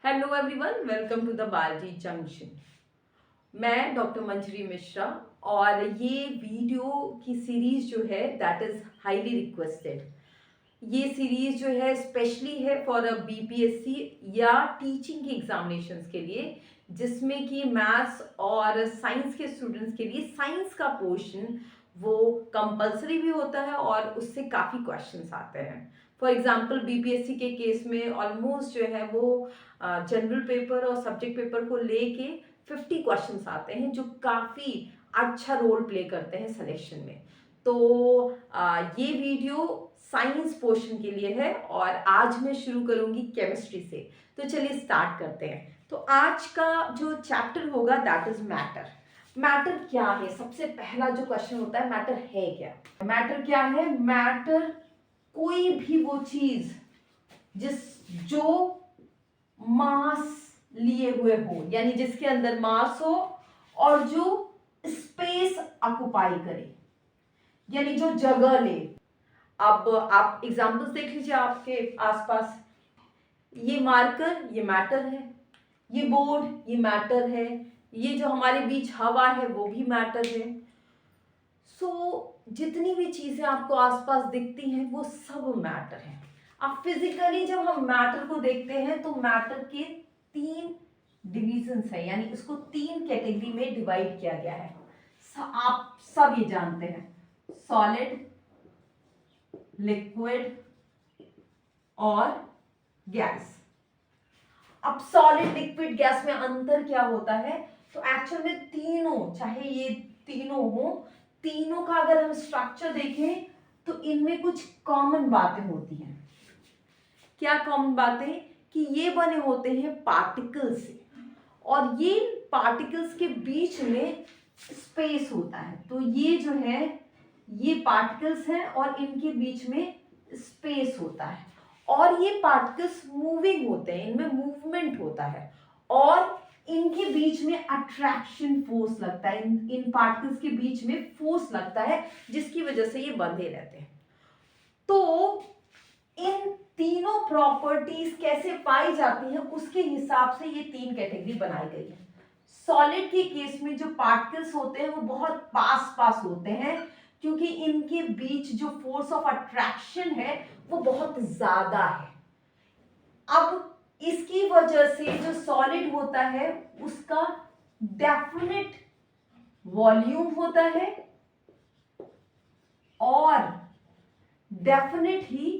Hello everyone, welcome to the Balaji junction. मैं doctor Manjari Mishra और ये वीडियो की सीरीज जो है दैट इज़ हाईली रिक्वेस्टेड। ये सीरीज जो है स्पेशली है फॉर अ बीपीएससी या टीचिंग की एग्जामिनेशंस के लिए, जिसमें कि मैथ्स और साइंस के स्टूडेंट्स के लिए साइंस का पोर्शन वो कंपलसरी भी होता है और उससे काफ़ी क्वेश्चंस आते हैं। फॉर एग्जांपल बीपीएससी के केस में ऑलमोस्ट जो है वो जनरल पेपर और सब्जेक्ट पेपर को लेके 50 क्वेश्चंस आते हैं जो काफ़ी अच्छा रोल प्ले करते हैं सिलेक्शन में। तो ये वीडियो साइंस पोर्शन के लिए है और आज मैं शुरू करूंगी केमिस्ट्री से। तो चलिए स्टार्ट करते हैं। तो आज का जो चैप्टर होगा दैट इज मैटर। मैटर क्या है? सबसे पहला जो क्वेश्चन होता है, मैटर है क्या? मैटर क्या है? मैटर कोई भी वो चीज जो मास लिए हुए हो, यानी जिसके अंदर मास हो और जो स्पेस ऑक्युपाई करे, यानी जो जगह ले। अब आप एग्जांपल्स देख लीजिए आपके आसपास। ये मार्कर, ये मैटर है। ये बोर्ड, ये मैटर है। ये जो हमारे बीच हवा है वो भी मैटर है। जितनी भी चीजें आपको आसपास दिखती हैं वो सब मैटर है। अब फिजिकली जब हम मैटर को देखते हैं तो मैटर के 3 डिविजन्स है, यानी उसको 3 कैटेगरी में डिवाइड किया गया है। आप सब ये जानते हैं, सॉलिड, लिक्विड और गैस। अब सॉलिड, लिक्विड, गैस में अंतर क्या होता है? तो एक्चुअल में तीनों, चाहे ये तीनों हो, तीनों का अगर हम स्ट्रक्चर देखें तो इनमें कुछ कॉमन बातें होती हैं। क्या कॉमन बातें? कि ये बने होते हैं पार्टिकल्स से और ये पार्टिकल्स के बीच में स्पेस होता है। तो ये जो है ये पार्टिकल्स हैं और इनके बीच में स्पेस होता है और ये पार्टिकल्स मूविंग होते हैं, इनमें मूवमेंट होता है और इनके बीच में अट्रैक्शन फोर्स लगता है। इन पार्टिकल्स के बीच में फोर्स लगता है जिसकी वजह से ये बंधे रहते हैं। तो इन तीनों प्रॉपर्टीज कैसे पाई जाती हैं उसके हिसाब से ये 3 कैटेगरी बनाई गई है। सॉलिड के केस में जो पार्टिकल्स होते हैं वो बहुत पास पास होते हैं क्योंकि इनके बीच जो फोर्स ऑफ अट्रैक्शन है वो बहुत ज्यादा है। अब इसकी वजह से जो सॉलिड होता है उसका डेफिनेट वॉल्यूम होता है और डेफिनेट ही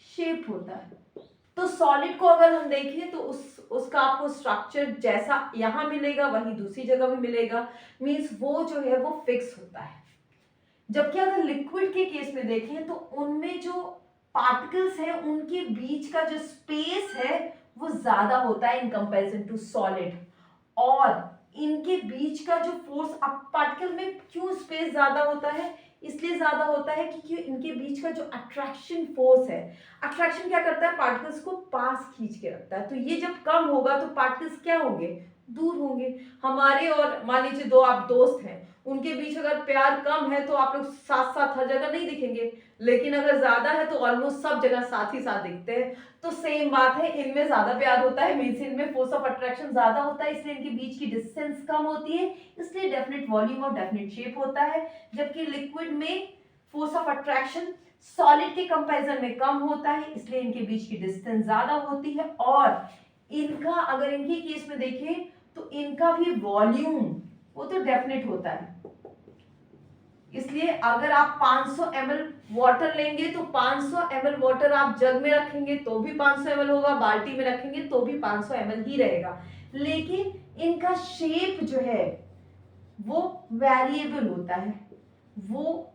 शेप होता है। तो सॉलिड को अगर हम देखें तो उसका आपको स्ट्रक्चर जैसा यहां मिलेगा वही दूसरी जगह भी मिलेगा, मींस वो जो है वो फिक्स होता है। जबकि अगर लिक्विड के केस में देखें तो उनमें जो पार्टिकल्स हैं उनके बीच का जो स्पेस है वो ज्यादा होता है इन कंपैरिजन टू सॉलिड। और इनके बीच का जो फोर्स, अब पार्टिकल में क्यों स्पेस ज्यादा होता है? इसलिए ज्यादा होता है क्योंकि इनके बीच का जो अट्रैक्शन फोर्स है, अट्रैक्शन क्या करता है? पार्टिकल्स को पास खींच के रखता है। तो ये जब कम होगा तो पार्टिकल्स क्या होंगे? दूर होंगे। हमारे और मान लीजिए दो आप दोस्त हैं, उनके बीच अगर प्यार कम है तो आप लोग साथ साथ हर जगह नहीं दिखेंगे, लेकिन अगर ज्यादा है तो ऑलमोस्ट सब जगह साथ ही साथ दिखते हैं। तो सेम बात है, इनमें ज्यादा प्यार होता है, मींस इनमें फोर्स ऑफ अट्रैक्शन ज्यादा होता है, इसलिए इनके बीच की डिस्टेंस कम होती है, इसलिए डेफिनेट वॉल्यूम और डेफिनेट शेप होता है। जबकि लिक्विड में फोर्स ऑफ अट्रैक्शन सॉलिड के कंपैरिजन में कम होता है, इसलिए इनके बीच की डिस्टेंस ज्यादा होती है। और इनका अगर इनके केस में देखें तो इनका भी वॉल्यूम वो तो डेफिनेट होता है। इसलिए अगर आप 500 ml वाटर लेंगे तो 500 ml वाटर आप जग में रखेंगे तो भी 500 ml होगा, बाल्टी में रखेंगे तो भी 500 ml ही रहेगा। लेकिन इनका शेप जो है वो वेरिएबल होता है, वो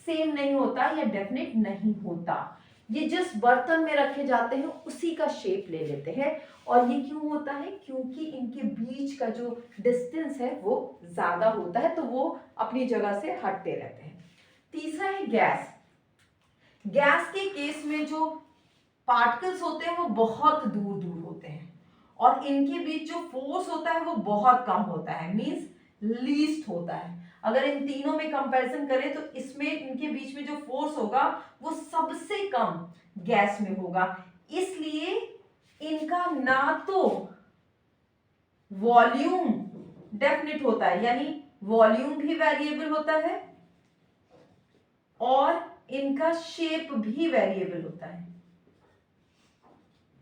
सेम नहीं होता या डेफिनेट नहीं होता। ये जिस बर्तन में रखे जाते हैं उसी का शेप ले लेते हैं। और ये क्यों होता है? क्योंकि इनके बीच का जो डिस्टेंस है वो ज्यादा होता है, तो वो अपनी जगह से हटते रहते हैं। तीसरा है गैस। गैस के केस में जो पार्टिकल्स होते हैं वो बहुत दूर दूर होते हैं और इनके बीच जो फोर्स होता है वो बहुत कम होता है, मींस लीस्ट होता है। अगर इन तीनों में कंपैरिजन करें तो इसमें इनके बीच में जो फोर्स होगा वो सबसे कम गैस में होगा। इसलिए इनका ना तो वॉल्यूम डेफिनेट होता है, यानी वॉल्यूम भी वेरिएबल होता है और इनका शेप भी वेरिएबल होता है।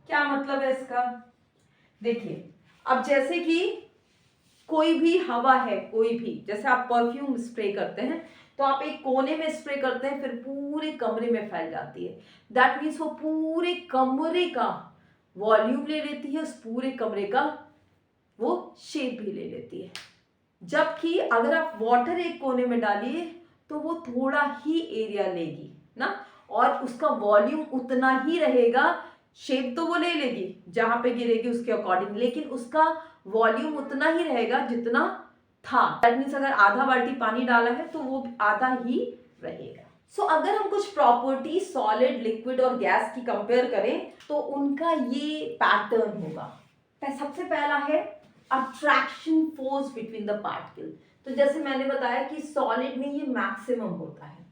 क्या मतलब है इसका? देखिए, अब जैसे कि कोई भी हवा है, कोई भी, जैसे आप परफ्यूम स्प्रे करते हैं तो आप एक कोने में स्प्रे करते हैं, फिर पूरे कमरे में फैल जाती है। दैट मीन्स वो पूरे कमरे का वॉल्यूम ले लेती है, उस पूरे कमरे का वो शेप भी ले लेती है। जबकि अगर आप वाटर एक कोने में डालिए तो वो थोड़ा ही एरिया लेगी ना, और उसका वॉल्यूम उतना ही रहेगा। शेप तो वो ले लेगी जहां पे गिरेगी उसके अकॉर्डिंग, लेकिन उसका वॉल्यूम उतना ही रहेगा जितना था। दैट मीन्स अगर आधा बाल्टी पानी डाला है तो वो आधा ही रहेगा। सो अगर हम कुछ प्रॉपर्टी सॉलिड, लिक्विड और गैस की कंपेयर करें तो उनका ये पैटर्न होगा। सबसे पहला है attraction force between the particle. तो जैसे मैंने बताया कि सॉलिड में ये मैक्सिमम होता है,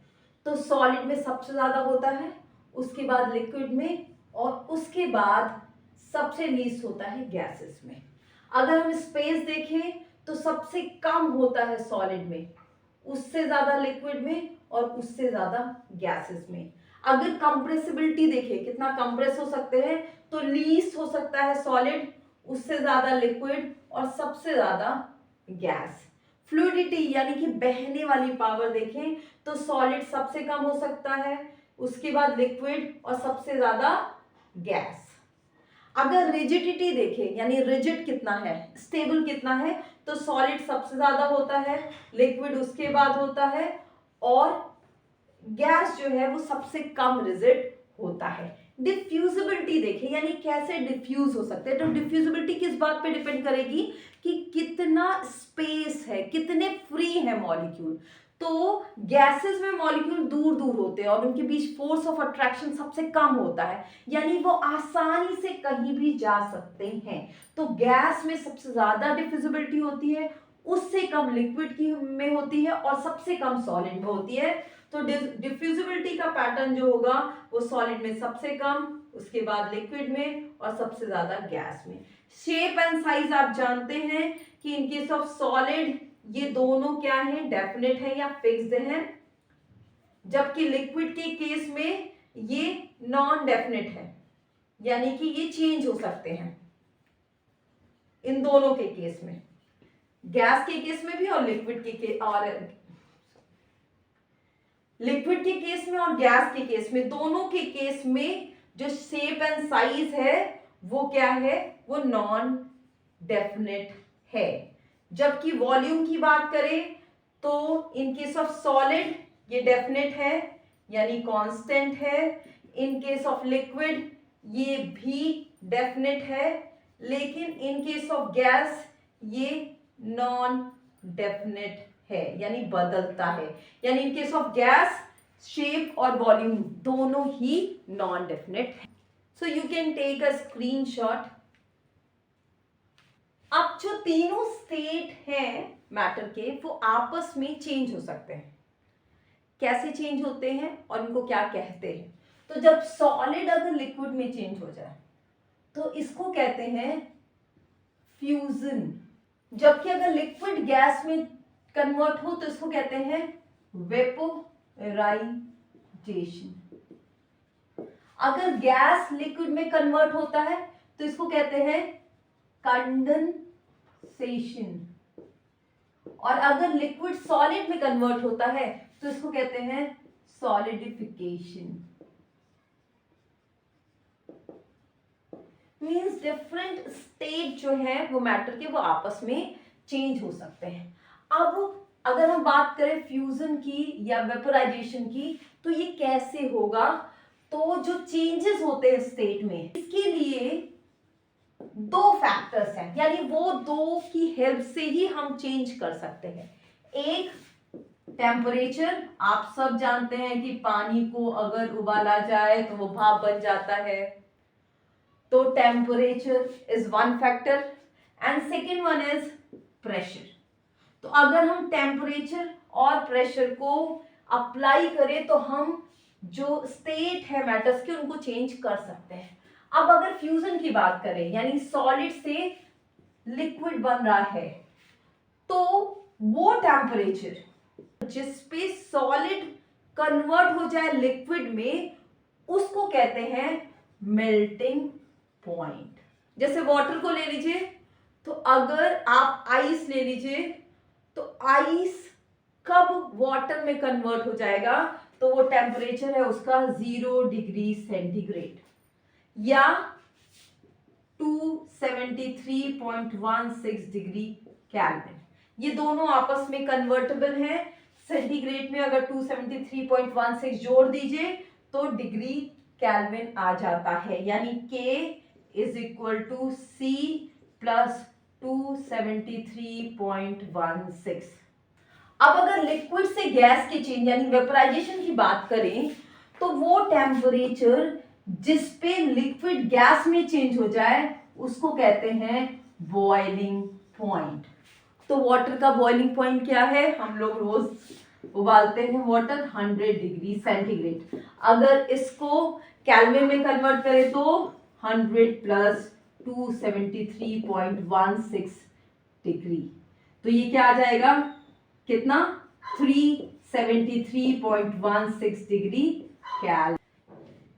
तो सॉलिड में सबसे ज्यादा होता है, उसके बाद लिक्विड में, और उसके बाद सबसे लीस्ट होता है गैसेस में। अगर हम स्पेस देखें तो सबसे कम होता है सॉलिड में, उससे ज्यादा लिक्विड में, और उससे ज्यादा गैसेस में। अगर कंप्रेसिबिलिटी देखें कितना कंप्रेस हो सकते हैं, तो लीस्ट हो सकता है सॉलिड, उससे ज्यादा लिक्विड, और सबसे ज्यादा गैस। फ्लूइडिटी यानी कि बहने वाली पावर देखें तो सॉलिड सबसे कम हो सकता है, उसके बाद लिक्विड, और सबसे ज्यादा गैस। अगर रिजिडिटी देखें यानी रिजिड कितना है, स्टेबल कितना है, तो सॉलिड सबसे ज्यादा होता है, लिक्विड उसके बाद होता है, और गैस जो है वो सबसे कम रिजिड होता है। डिफ्यूजिबिलिटी देखें यानी कैसे डिफ्यूज हो सकते हैं, तो डिफ्यूजिबिलिटी किस बात पे डिपेंड करेगी कि कितना स्पेस है, कितने फ्री है मॉलिक्यूल। तो गैसेस में मॉलिक्यूल दूर दूर होते हैं और उनके बीच फोर्स ऑफ अट्रैक्शन सबसे कम होता है, यानी वो आसानी से कहीं भी जा सकते हैं। तो गैस में सबसे ज्यादा डिफ्यूजिबिलिटी होती है, उससे कम लिक्विड की में होती है, और सबसे कम सॉलिड में होती है। तो डिफ्यूजिबिलिटी का पैटर्न जो होगा वो सॉलिड में सबसे कम, उसके बाद लिक्विड में, और सबसे ज्यादा गैस में। शेप एंड साइज आप जानते हैं कि इन केस ऑफ सॉलिड ये दोनों क्या है, डेफिनेट है या फिक्स्ड है, जबकि लिक्विड के केस में ये नॉन डेफिनेट है, यानी कि ये चेंज हो सकते हैं इन दोनों के केस में, गैस के केस में भी और लिक्विड के केस में और गैस के केस में, दोनों के केस में जो शेप एंड साइज है वो क्या है, वो नॉन डेफिनेट है। जबकि वॉल्यूम की बात करें तो इन केस ऑफ सॉलिड ये डेफिनेट है यानी कांस्टेंट है, इन केस ऑफ लिक्विड ये भी डेफिनेट है, लेकिन इन केस ऑफ गैस ये नॉन डेफिनेट है यानी बदलता है। यानी in case of gas shape और वॉल्यूम दोनों ही नॉन डेफिनेट है। So you can take a screenshot. अब जो तीनों स्टेट हैं मैटर के वो आपस में चेंज हो सकते हैं। कैसे चेंज होते हैं और इनको क्या कहते हैं? तो जब सॉलिड अगर लिक्विड में चेंज हो जाए तो इसको कहते हैं फ्यूजन, जबकि अगर लिक्विड गैस में कन्वर्ट हो तो इसको कहते हैं वेपोराइजेशन। अगर गैस लिक्विड में कन्वर्ट होता है तो इसको कहते हैं कंडेंसेशन, और अगर लिक्विड सॉलिड में कन्वर्ट होता है तो इसको कहते हैं सॉलिडिफिकेशन। मींस डिफरेंट स्टेट जो है वो मैटर के वो आपस में चेंज हो सकते हैं। अब अगर हम बात करें फ्यूजन की या वेपोराइजेशन की तो ये कैसे होगा, तो जो चेंजेस होते हैं स्टेट में इसके लिए दो फैक्टर्स हैं, यानी वो दो की हेल्प से ही हम चेंज कर सकते हैं। एक टेम्परेचर, आप सब जानते हैं कि पानी को अगर उबाला जाए तो वो भाप बन जाता है, तो temperature is one factor, and second one is pressure. तो अगर हम टेम्परेचर और प्रेशर को अप्लाई करें तो हम जो स्टेट है मैटर्स के उनको चेंज कर सकते हैं। अब अगर फ्यूजन की बात करें, यानी सॉलिड से लिक्विड बन रहा है, तो वो टेम्परेचर जिस पे सॉलिड कन्वर्ट हो जाए लिक्विड में, उसको कहते हैं मेल्टिंग पॉइंट। जैसे वाटर को ले लीजिए, तो अगर आप आइस ले लीजिए, तो आइस कब वाटर में कन्वर्ट हो जाएगा, तो वो टेम्परेचर है उसका 0 डिग्री सेंटीग्रेड या 273.16 डिग्री केल्विन। ये दोनों आपस में कन्वर्टेबल हैं। सेंटीग्रेड में अगर 273.16 जोड़ दीजिए तो डिग्री केल्विन आ जाता है, यानी K is equal to C plus 273.16। अब अगर लिक्विड से गैस के चेंज यानी वेपराइजेशन की बात करें, तो वो टेम्परेचर जिस पे लिक्विड गैस में चेंज हो जाए उसको कहते हैं बॉइलिंग पॉइंट। तो वाटर का बॉइलिंग पॉइंट क्या है, हम लोग रोज उबालते हैं वाटर 100 डिग्री सेंटीग्रेड। अगर इसको केल्विन में कन्वर्ट करें तो 100 प्लस 273.16 डिग्री, तो ये क्या आ जाएगा, कितना, 373.16 डिग्री केल्विन।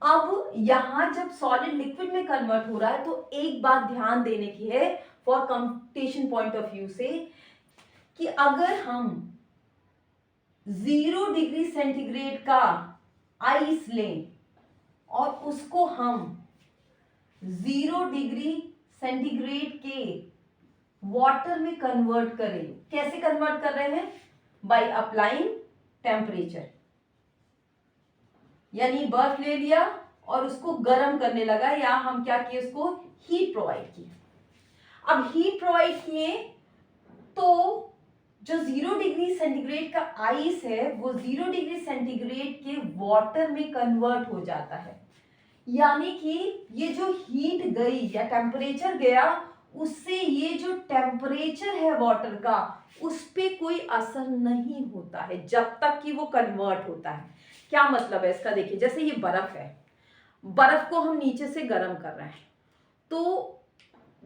अब यहां जब सॉलिड लिक्विड में कन्वर्ट हो रहा है, तो एक बात ध्यान देने की है for computation point of view से, कि अगर हम 0 डिग्री सेंटीग्रेड का आइस लें और उसको हम 0 डिग्री सेंटीग्रेड के वाटर में कन्वर्ट करें, कैसे कन्वर्ट कर रहे हैं, बाय अप्लाइंग टेम्परेचर, यानी बर्फ ले लिया और उसको गर्म करने लगा, या हम क्या किए, उसको हीट प्रोवाइड किए। अब हीट प्रोवाइड किए तो जो 0 डिग्री सेंटीग्रेड का आइस है वो 0 डिग्री सेंटीग्रेड के वाटर में कन्वर्ट हो जाता है, यानी कि ये जो हीट गई या टेम्परेचर गया, उससे ये जो टेम्परेचर है वाटर का उस पे कोई असर नहीं होता है जब तक कि वो कन्वर्ट होता है। क्या मतलब है इसका, देखिए जैसे ये बर्फ है, बर्फ को हम नीचे से गर्म कर रहे हैं, तो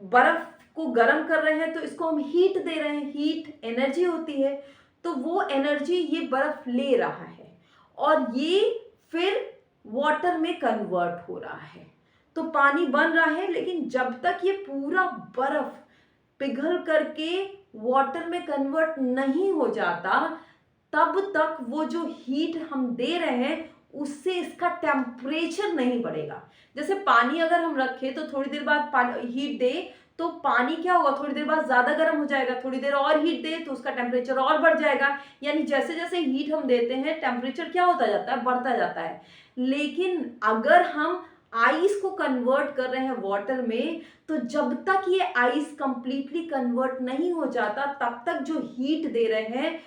बर्फ को गर्म कर रहे हैं तो इसको हम हीट दे रहे हैं, हीट एनर्जी होती है, तो वो एनर्जी ये बर्फ ले रहा है और ये फिर वाटर में कन्वर्ट हो रहा है, तो पानी बन रहा है। लेकिन जब तक ये पूरा बर्फ पिघल करके वाटर में कन्वर्ट नहीं हो जाता, तब तक वो जो हीट हम दे रहे हैं उससे इसका टेम्परेचर नहीं बढ़ेगा। जैसे पानी अगर हम रखें तो थोड़ी देर बाद हीट दे तो पानी क्या होगा, थोड़ी देर बाद ज्यादा गर्म हो जाएगा, थोड़ी देर और हीट दे तो उसका टेम्परेचर और बढ़ जाएगा, यानी जैसे जैसे हीट हम देते हैं टेम्परेचर क्या होता जाता है, बढ़ता जाता है। लेकिन अगर हम आइस को कन्वर्ट कर रहे हैं वाटर में, तो जब तक ये आइस कंप्लीटली कन्वर्ट नहीं हो जाता तब तक जो हीट दे रहे हैं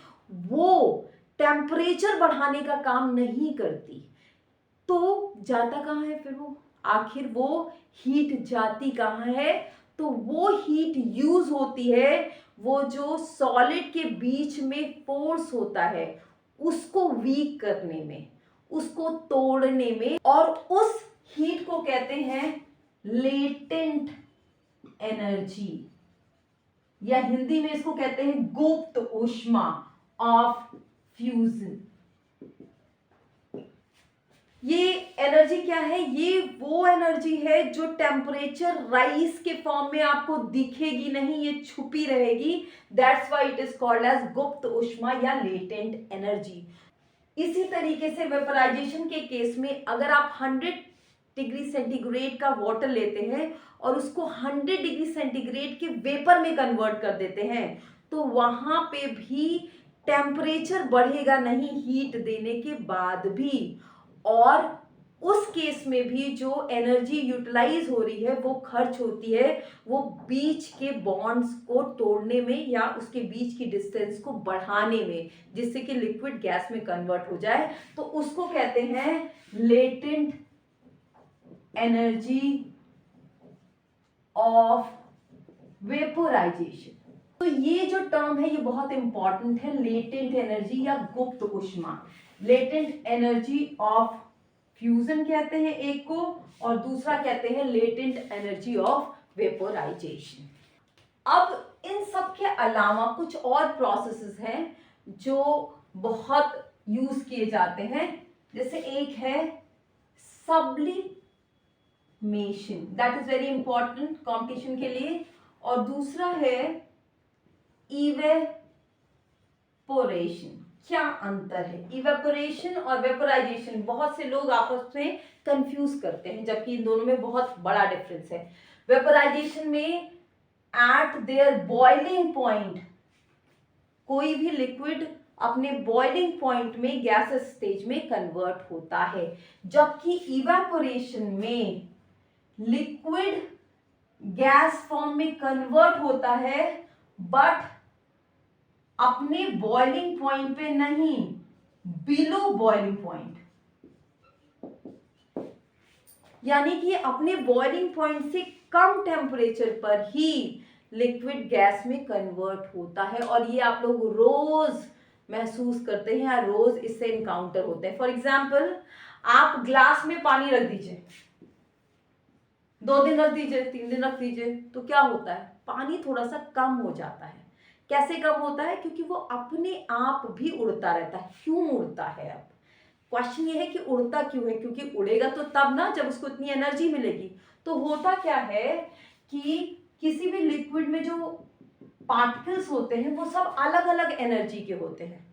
वो टेम्परेचर बढ़ाने का काम नहीं करती। तो जाता कहाँ है फिर वो, आखिर वो हीट जाती कहाँ है, तो वो हीट यूज होती है वो जो सॉलिड के बीच में फोर्स होता है उसको वीक करने में, उसको तोड़ने में, और उस हीट को कहते हैं लेटेंट एनर्जी, या हिंदी में इसको कहते हैं गुप्त ऊष्मा ऑफ फ्यूजन। ये एनर्जी क्या है, ये वो एनर्जी है जो टेम्परेचर राइज के फॉर्म में आपको दिखेगी नहीं, ये छुपी रहेगी, that's why it is called as गुप्त ऊष्मा या लेटेंट एनर्जी। इसी तरीके से वेपराइजेशन के केस में अगर आप 100 डिग्री सेंटीग्रेड का वाटर लेते हैं और उसको 100 डिग्री सेंटीग्रेड के वेपर में कन्वर्ट कर देते हैं, तो वहां पे भी टेम्परेचर बढ़ेगा नहीं हीट देने के बाद भी, और उस केस में भी जो एनर्जी यूटिलाइज हो रही है वो खर्च होती है वो बीच के बॉन्ड्स को तोड़ने में या उसके बीच की डिस्टेंस को बढ़ाने में, जिससे कि लिक्विड गैस में कन्वर्ट हो जाए, तो उसको कहते हैं लेटेंट एनर्जी ऑफ वेपोराइजेशन। तो ये जो टर्म है ये बहुत इंपॉर्टेंट है, लेटेंट एनर्जी या गुप्त ऊष्मा, लेटेंट एनर्जी ऑफ फ्यूजन कहते हैं एक को, और दूसरा कहते हैं लेटेंट एनर्जी ऑफ वेपोराइजेशन। अब इन सब के अलावा कुछ और प्रोसेसेस हैं जो बहुत यूज किए जाते हैं, जैसे एक है sublimation, that is very important competition के लिए, और दूसरा है इवेपोरेशन। क्या अंतर है इवेपोरेशन और वेपोराइजेशन? बहुत से लोग आपस में कंफ्यूज करते हैं, जबकि इन दोनों में बहुत बड़ा डिफरेंस है। वेपोराइजेशन में एट देयर बॉइलिंग पॉइंट कोई भी लिक्विड अपने बॉइलिंग पॉइंट में गैसेस स्टेज में कन्वर्ट होता है, जबकि इवेपोरेशन में लिक्विड गैस फॉर्म में कन्वर्ट होता है, बट अपने बॉइलिंग पॉइंट पे नहीं, बिलो बॉइलिंग पॉइंट, यानी कि अपने बॉइलिंग पॉइंट से कम टेम्परेचर पर ही लिक्विड गैस में कन्वर्ट होता है। और ये आप लोग रोज महसूस करते हैं या रोज इससे इनकाउंटर होते हैं। फॉर एग्जाम्पल, आप ग्लास में पानी रख दीजिए, 2 दिन रख दीजिए, 3 दिन रख दीजिए, तो क्या होता है? पानी थोड़ा सा कम हो जाता है। कैसे कम होता है? क्योंकि वो अपने आप भी उड़ता रहता है। क्यों उड़ता है? अब क्वेश्चन ये है कि उड़ता क्यों है? क्योंकि उड़ेगा तो तब ना जब उसको इतनी एनर्जी मिलेगी। तो होता क्या है कि किसी भी लिक्विड में जो पार्टिकल्स होते हैं वो सब अलग अलग एनर्जी के होते हैं।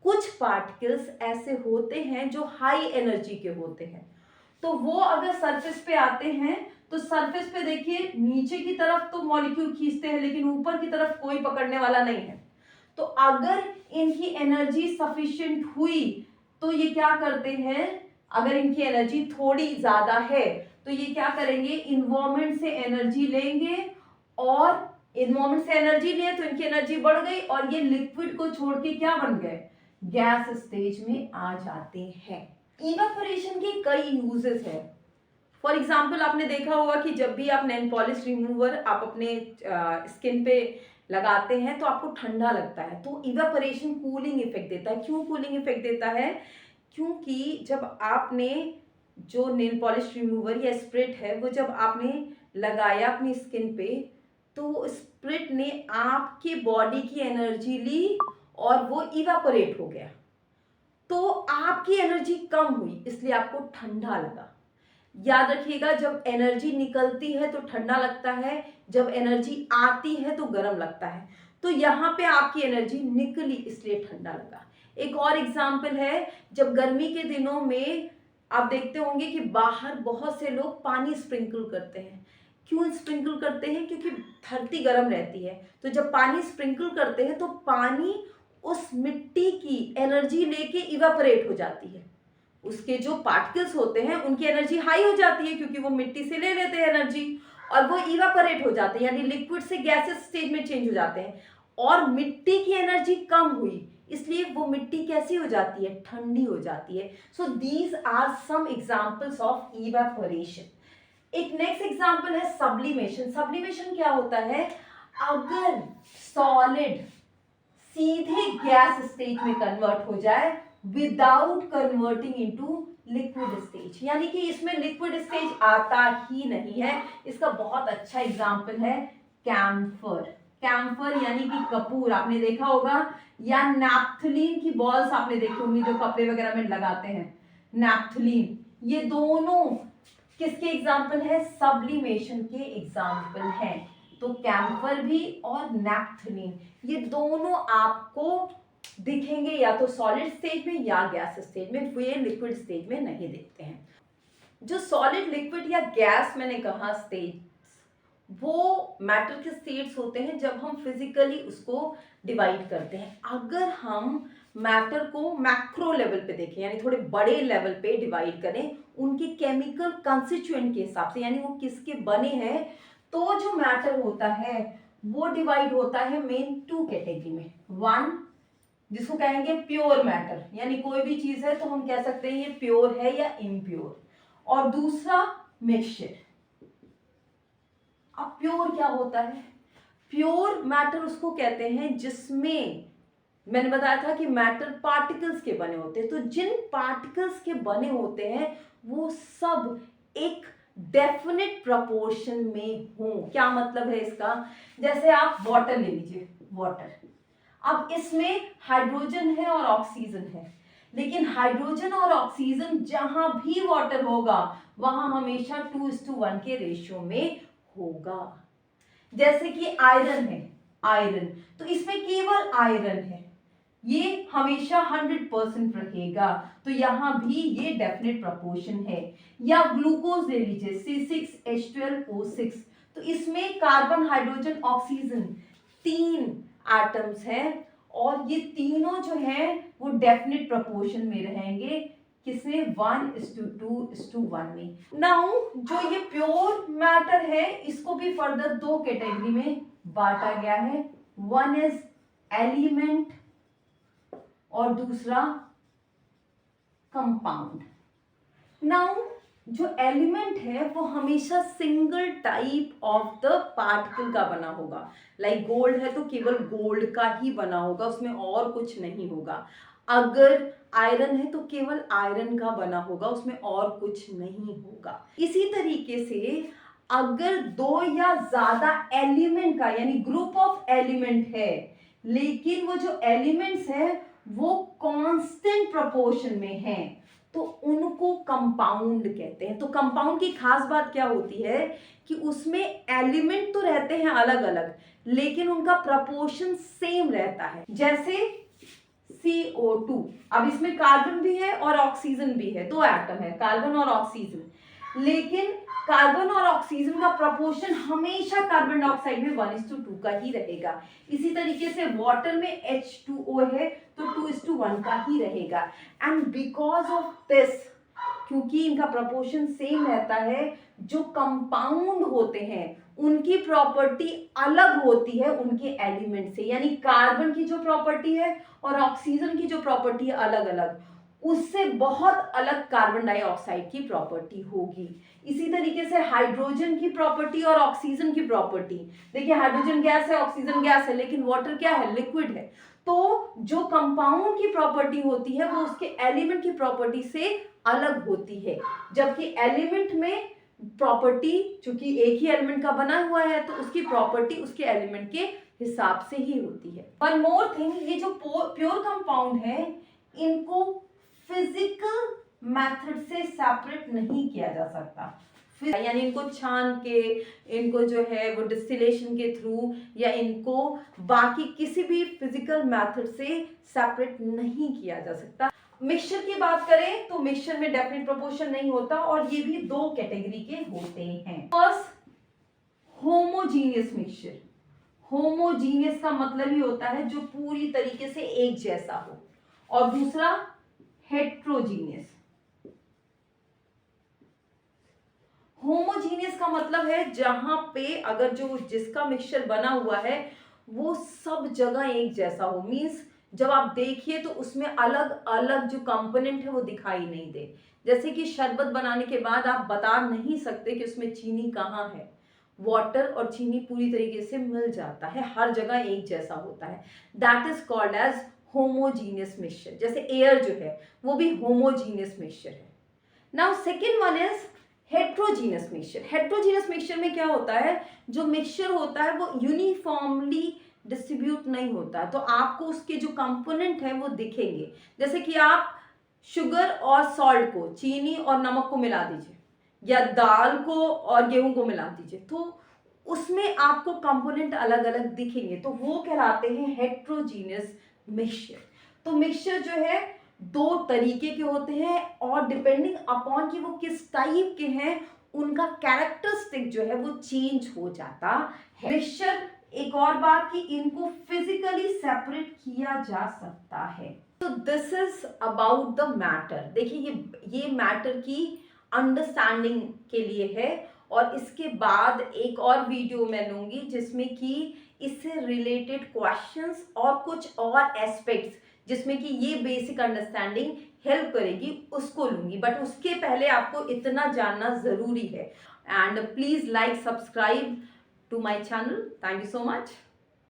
कुछ पार्टिकल्स ऐसे होते हैं जो हाई एनर्जी के होते हैं, तो वो अगर सरफेस पे आते हैं तो सरफेस पे देखिए नीचे की तरफ तो मॉलिक्यूल खींचते हैं, लेकिन ऊपर की तरफ कोई पकड़ने वाला नहीं है। तो अगर इनकी एनर्जी सफिशिएंट हुई तो ये क्या करते हैं, अगर इनकी एनर्जी थोड़ी ज्यादा है तो ये क्या करेंगे, इन्वायरमेंट से एनर्जी लेंगे, और इन्वायरमेंट से एनर्जी लिए तो इनकी एनर्जी बढ़ गई और ये लिक्विड को छोड़ के क्या बन गए, गैस स्टेज में आ जाते हैं। इवेपोरेशन के कई यूजेस है। फॉर एग्जाम्पल, आपने देखा होगा कि जब भी आप नेल पॉलिश रिमूवर आप अपने स्किन पे लगाते हैं तो आपको ठंडा लगता है, तो इवेपोरेशन कूलिंग इफेक्ट देता है। क्यों कूलिंग इफेक्ट देता है? क्योंकि जब आपने जो नेल पॉलिश रिमूवर या स्प्रिट है वो जब आपने लगाया अपनी स्किन पे, तो स्प्रिट ने आपकी बॉडी की एनर्जी ली और वो इवेपोरेट हो गया, तो आपकी एनर्जी कम हुई, इसलिए आपको ठंडा लगा। याद रखिएगा, जब एनर्जी निकलती है तो ठंडा लगता है, जब एनर्जी आती है तो गर्म लगता है। तो यहाँ पे आपकी एनर्जी निकली इसलिए ठंडा लगा। एक और एग्जाम्पल है, जब गर्मी के दिनों में आप देखते होंगे कि बाहर बहुत से लोग पानी स्प्रिंकल करते हैं। क्यों स्प्रिंकल करते हैं? क्योंकि धरती गर्म रहती है, तो जब पानी स्प्रिंकल करते हैं तो पानी उस मिट्टी की एनर्जी लेके इवेपोरेट हो जाती है। उसके जो पार्टिकल्स होते हैं उनकी एनर्जी हाई हो जाती है, क्योंकि वो मिट्टी से ले लेते हैं एनर्जी, और वो इवेपोरेट हो जाते हैं, यानी लिक्विड से गैसेस स्टेज में चेंज हो जाते हैं। और मिट्टी की एनर्जी कम हुई, इसलिए वो मिट्टी कैसी हो जाती है, ठंडी हो जाती है। So these are some examples of evaporation. एक नेक्स्ट एग्जांपल है सब्लिमेशन। सब्लिमेशन क्या होता है? अगर सॉलिड सीधे गैस स्टेज में कन्वर्ट हो जाए without converting into liquid stage, यानी कि इसमें लिक्विड स्टेज आता ही नहीं है। इसका बहुत अच्छा एग्जांपल है कैम्फर। कैम्फर यानी कि कपूर, आपने देखा होगा, या नैप्थलीन की बॉल्स आपने देखी होंगी जो कपड़े वगैरह में लगाते हैं, नैप्थलीन। ये दोनों किसके एग्जाम्पल है? सब्लिमेशन के एग्जाम्पल हैं। तो कैम्फर भी और नैप्थलीन, ये दोनों आपको दिखेंगे या तो सॉलिड स्टेज में या गैस स्टेज में, वे लिक्विड स्टेज में नहीं दिखते हैं। जो सॉलिड, लिक्विड या गैस मैंने कहा स्टेज, वो मैटर के स्टेट्स होते हैं जब हम फिजिकली उसको डिवाइड करते हैं। अगर हम मैटर को मैक्रो लेवल पे देखें, यानी थोड़े बड़े लेवल पे डिवाइड करें उनके केमिकल कंस्टिट्यूएंट के हिसाब से, यानी वो किसके बने हैं, तो जो मैटर होता है वो डिवाइड होता है मेन 2 कैटेगरी में। 1 जिसको कहेंगे प्योर मैटर, यानी कोई भी चीज है तो हम कह सकते हैं ये प्योर है या इम्प्योर, और दूसरा मिक्सचर। अब प्योर क्या होता है? प्योर मैटर उसको कहते हैं जिसमें मैंने बताया था कि मैटर पार्टिकल्स के बने होते हैं, तो जिन पार्टिकल्स के बने होते हैं वो सब एक डेफिनेट प्रपोर्शन में हों। क्या मतलब है इसका? जैसे आप वाटर ले लीजिए, वाटर, अब इसमें हाइड्रोजन है और ऑक्सीजन है, लेकिन हाइड्रोजन और ऑक्सीजन जहां भी वाटर होगा वहां हमेशा 2:1 के रेशियो में होगा। जैसे कि आयरन है, आयरन, तो इसमें केवल आयरन है, ये हमेशा 100% रहेगा, तो यहां भी ये डेफिनेट प्रपोर्शन है। या ग्लूकोज ले लीजिए, C6H12O6, तो इसमें कार्बन, हाइड्रोजन, ऑक्सीजन, 3 एटम्स हैं और ये तीनों जो हैं वो डेफिनेट प्रपोर्शन में रहेंगे। किसमें? 1:2:1 में। नाउ जो ये प्योर मैटर है इसको भी फर्दर 2 कैटेगरी में बांटा गया है। वन इज एलिमेंट और दूसरा कंपाउंड। नाउ जो एलिमेंट है वो हमेशा single type of the particle का बना होगा। लाइक गोल्ड है तो केवल गोल्ड का ही बना होगा, उसमें और कुछ नहीं होगा। अगर आयरन है तो केवल आयरन का बना होगा, उसमें और कुछ नहीं होगा। इसी तरीके से अगर 2 या ज्यादा एलिमेंट का यानी ग्रुप ऑफ एलिमेंट है, लेकिन वो जो एलिमेंट्स है वो कांस्टेंट प्रोपोर्शन में हैं, तो उनको कंपाउंड कहते हैं। तो कंपाउंड की खास बात क्या होती है कि उसमें एलिमेंट तो रहते हैं अलग अलग, लेकिन उनका प्रपोर्शन सेम रहता है। जैसे CO2, अब इसमें कार्बन भी है और ऑक्सीजन भी है, 2 एटम है, कार्बन और ऑक्सीजन, लेकिन कार्बन और ऑक्सीजन का प्रपोर्शन हमेशा कार्बन डाइऑक्साइड में 1:2 का ही रहेगा। इसी तरीके से वाटर में H2O है तो 2:1 का ही रहेगा। एंड बिकॉज ऑफ दिस, क्योंकि इनका प्रपोर्शन सेम रहता है, जो कंपाउंड होते हैं उनकी प्रॉपर्टी अलग होती है उनके एलिमेंट से। यानी कार्बन की जो प्रॉपर्टी है और ऑक्सीजन की जो प्रॉपर्टी है अलग अलग, उससे बहुत अलग कार्बन डाइऑक्साइड की प्रॉपर्टी होगी। इसी तरीके से हाइड्रोजन की प्रॉपर्टी और ऑक्सीजन की प्रॉपर्टी, देखिए हाइड्रोजन गैस है, ऑक्सीजन गैस है, लेकिन वाटर क्या है? लिक्विड है। तो जो कंपाउंड की प्रॉपर्टी होती है वो उसके एलिमेंट की प्रॉपर्टी से अलग होती है, जबकि एलिमेंट में प्रॉपर्टी, चूंकि एक ही एलिमेंट का बना हुआ है तो उसकी प्रॉपर्टी उसके एलिमेंट के हिसाब से ही होती है। वन मोर थिंग, ये जो प्योर कंपाउंड है इनको फिजिकल मेथड से सेपरेट नहीं किया जा सकता। यानी इनको छान के, इनको जो है वो डिस्टिलेशन के थ्रू या इनको बाकी किसी भी फिजिकल मेथड से सेपरेट नहीं किया जा सकता। मिक्सचर की बात करें तो मिक्सचर में डेफिनेट प्रोपोर्शन नहीं होता और ये भी 2 कैटेगरी के होते हैं। First, homogeneous mixture. होमोजीनियस का मतलब ही होता है जो पूरी तरीके से एक जैसा हो, और दूसरा हेट्रोजीनियस। होमोजीनियस का मतलब है जहां पे अगर जो जिसका मिक्सचर बना हुआ है वो सब जगह एक जैसा हो, मींस जब आप देखिए तो उसमें अलग अलग जो कंपोनेंट है वो दिखाई नहीं दे। जैसे कि शरबत बनाने के बाद आप बता नहीं सकते कि उसमें चीनी कहाँ है, वाटर और चीनी पूरी तरीके से मिल जाता है, हर जगह एक जैसा होता है। That is called as homogeneous mixture. जैसे एयर जो है वो भी होमोजीनियस मिक्सचर है। Now second one is heterogeneous mixture. Heterogeneous mixture में क्या होता है, जो मिक्सचर होता है वो यूनिफॉर्मली डिस्ट्रीब्यूट नहीं होता, तो आपको उसके जो कंपोनेंट है वो दिखेंगे। जैसे कि आप शुगर और सॉल्ट को, चीनी और नमक को मिला दीजिए, या दाल को और गेहूं को मिला दीजिए, तो उसमें आपको कंपोनेंट अलग अलग दिखेंगे, तो वो कहलाते हैं हेट्रोजीनियस मिक्सचर। तो मिक्सचर जो है 2 तरीके के होते हैं और डिपेंडिंग अपॉन कि वो किस टाइप के हैं उनका कैरेक्टरिस्टिक जो है वो चेंज हो जाता है। मिक्सचर, एक और बात कि इनको फिजिकली सेपरेट किया जा सकता है। तो this is about the matter. देखिए ये मैटर की अंडरस्टैंडिंग के लिए है, और इसके बाद एक और वीडियो मैं लूंगी जिसमें कि इससे रिलेटेड क्वेश्चंस और कुछ और एस्पेक्ट्स जिसमें कि ये बेसिक अंडरस्टैंडिंग हेल्प करेगी उसको लूंगी। बट उसके पहले आपको इतना जानना जरूरी है। And please like, subscribe to my channel. Thank you so much.